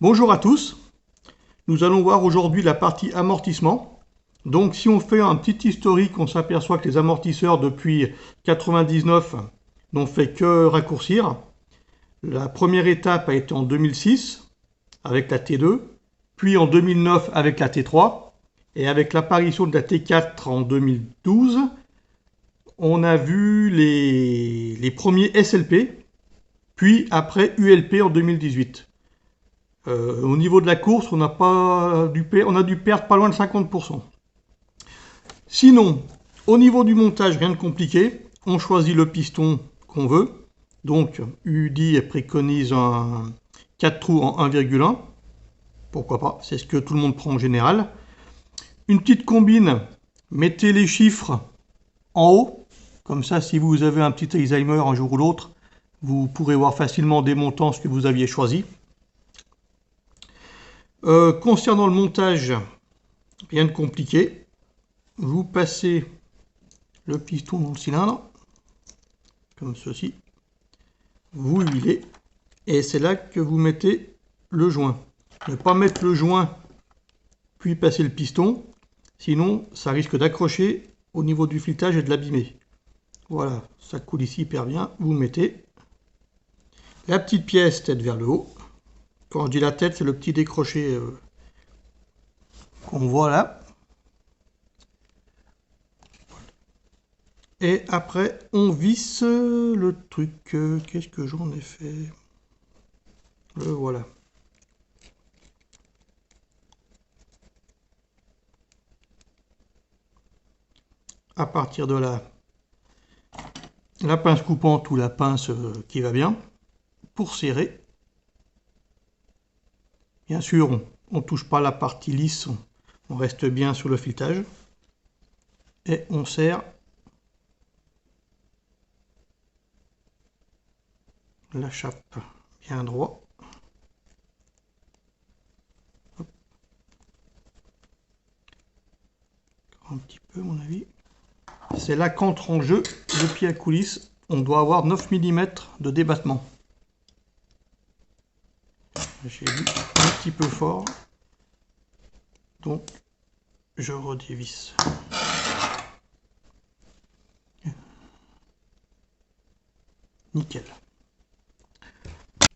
Bonjour à tous, nous allons voir aujourd'hui la partie amortissement. Donc si on fait un petit historique, on s'aperçoit que les amortisseurs depuis 99 n'ont fait que raccourcir. La première étape a été en 2006 avec la T2, puis en 2009 avec la T3, et avec l'apparition de la T4 en 2012, on a vu les premiers SLP, puis après ULP en 2018. Au niveau de la course, on a dû perdre pas loin de 50%. Sinon, au niveau du montage, rien de compliqué. On choisit le piston qu'on veut. Donc, UDI préconise un 4 trous en 1,1. Pourquoi pas, c'est ce que tout le monde prend en général. Une petite combine, mettez les chiffres en haut. Comme ça, si vous avez un petit Alzheimer un jour ou l'autre, vous pourrez voir facilement des montants ce que vous aviez choisi. Concernant le montage, rien de compliqué. Vous passez le piston dans le cylindre, comme ceci. Vous huilez, et c'est là que vous mettez le joint. Ne pas mettre le joint, puis passer le piston, sinon ça risque d'accrocher au niveau du filetage et de l'abîmer. Voilà, ça coule ici hyper bien. Vous mettez la petite pièce tête vers le haut. Quand je dis la tête, c'est le petit décroché qu'on voit là. Et après, on visse le truc. Qu'est-ce que j'en ai fait? Le voilà. À partir de là, la pince coupante ou la pince qui va bien, pour serrer. Bien sûr, on ne touche pas la partie lisse, on reste bien sur le filetage. Et on serre la chape bien droit. Hop. Un petit peu à mon avis. C'est là qu'entre en jeu le pied à coulisse. On doit avoir 9 mm de débattement. J'ai vu un petit peu fort. Donc je redévisse. Nickel.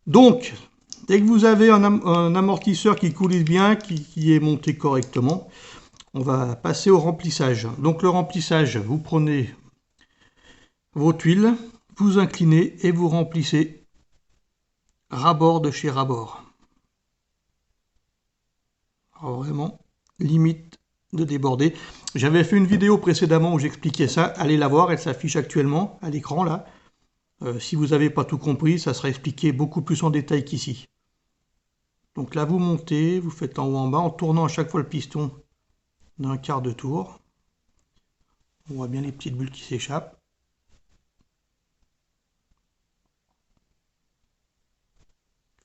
Donc, dès que vous avez un amortisseur qui coulisse bien, qui est monté correctement, on va passer au remplissage. Donc le remplissage, vous prenez vos tuiles, vous inclinez et vous remplissez ras-bord de chez ras-bord. Alors vraiment, limite de déborder. J'avais fait une vidéo précédemment où j'expliquais ça, allez la voir, elle s'affiche actuellement à l'écran là. Si vous n'avez pas tout compris, ça sera expliqué beaucoup plus en détail qu'ici. Donc là, vous montez, vous faites en haut en bas, en tournant à chaque fois le piston d'un quart de tour. On voit bien les petites bulles qui s'échappent.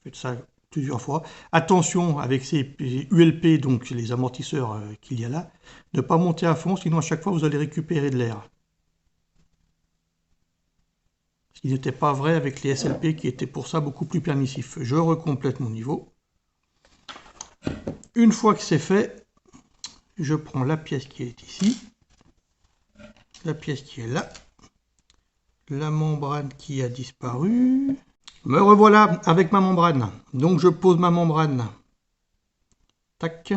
Faites ça plusieurs fois. Attention avec ces ULP, donc les amortisseurs qu'il y a là, ne pas monter à fond, sinon à chaque fois vous allez récupérer de l'air. Ce qui n'était pas vrai avec les SLP qui étaient pour ça beaucoup plus permissifs. Je recomplète mon niveau. Une fois que c'est fait, je prends la pièce qui est ici, la pièce qui est là, la membrane qui a disparu. Me revoilà avec ma membrane. Donc je pose ma membrane. Tac.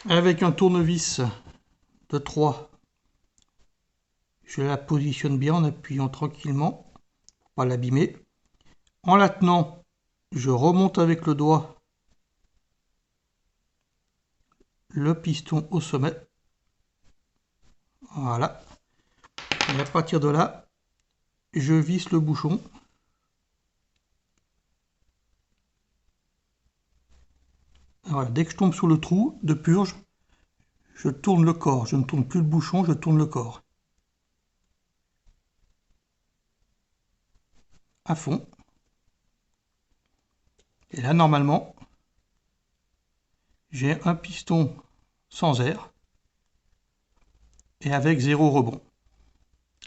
Avec un tournevis de 3, je la positionne bien en appuyant tranquillement pour pas l'abîmer. En la tenant, je remonte avec le doigt le piston au sommet. Voilà. Et à partir de là, je visse le bouchon. Voilà. Dès que je tombe sur le trou de purge, je tourne le corps. Je ne tourne plus le bouchon, je tourne le corps. À fond. Et là, normalement, j'ai un piston sans air et avec 0 rebond.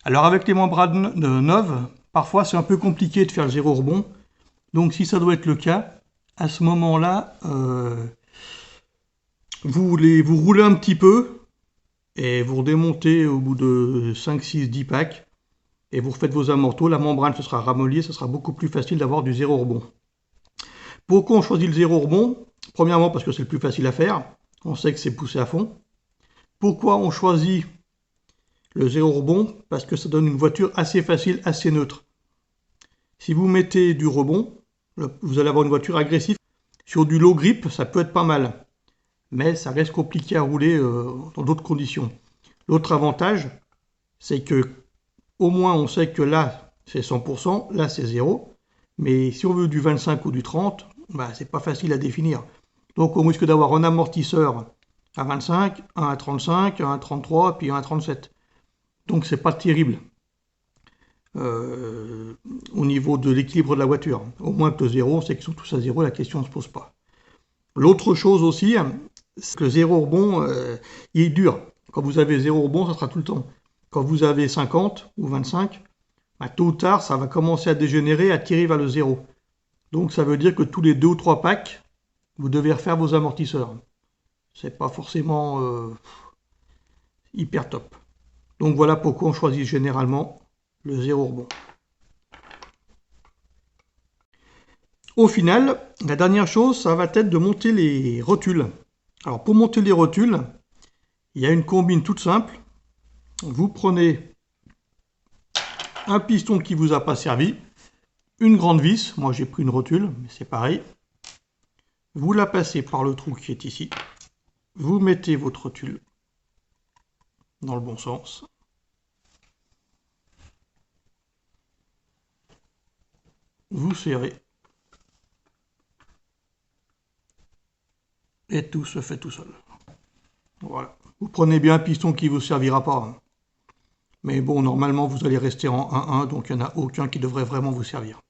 Alors avec les membranes neuves, parfois c'est un peu compliqué de faire le 0 rebond. Donc si ça doit être le cas, à ce moment-là, vous roulez un petit peu et vous redémontez au bout de 5, 6, 10 packs et vous refaites vos amortos. La membrane se sera ramollie, ce sera beaucoup plus facile d'avoir du zéro rebond. Pourquoi on choisit le zéro rebond? Premièrement parce que c'est le plus facile à faire, on sait que c'est poussé à fond. Pourquoi on choisit le zéro rebond? Parce que ça donne une voiture assez facile, assez neutre. Si vous mettez du rebond, vous allez avoir une voiture agressive. Sur du low grip, ça peut être pas mal, mais ça reste compliqué à rouler dans d'autres conditions. L'autre avantage, c'est que au moins on sait que là c'est 100%, là c'est 0, mais si on veut du 25 ou du 30, bah, c'est pas facile à définir. Donc on risque d'avoir un amortisseur à 25, un à 35, un à 33, puis un à 37. Donc c'est pas terrible au niveau de l'équilibre de la voiture. Au moins que le 0, on sait qu'ils sont tous à 0, la question ne se pose pas. L'autre chose aussi, c'est que le zéro rebond, il est dur. Quand vous avez 0 rebond, ça sera tout le temps. Quand vous avez 50 ou 25, bah, tôt ou tard, ça va commencer à dégénérer, à tirer vers le 0. Donc ça veut dire que tous les 2 ou 3 packs, vous devez refaire vos amortisseurs. C'est pas forcément hyper top. Donc voilà pourquoi on choisit généralement le zéro rebond. Au final, la dernière chose, ça va être de monter les rotules. Alors pour monter les rotules, il y a une combine toute simple. Vous prenez un piston qui ne vous a pas servi, une grande vis, moi j'ai pris une rotule, mais c'est pareil. Vous la passez par le trou qui est ici. Vous mettez votre rotule dans le bon sens. Vous serrez. Et tout se fait tout seul. Voilà. Vous prenez bien un piston qui ne vous servira pas. Mais bon, normalement, vous allez rester en 1-1, donc il n'y en a aucun qui devrait vraiment vous servir.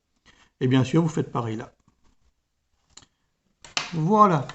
Et bien sûr, vous faites pareil là. Voilà.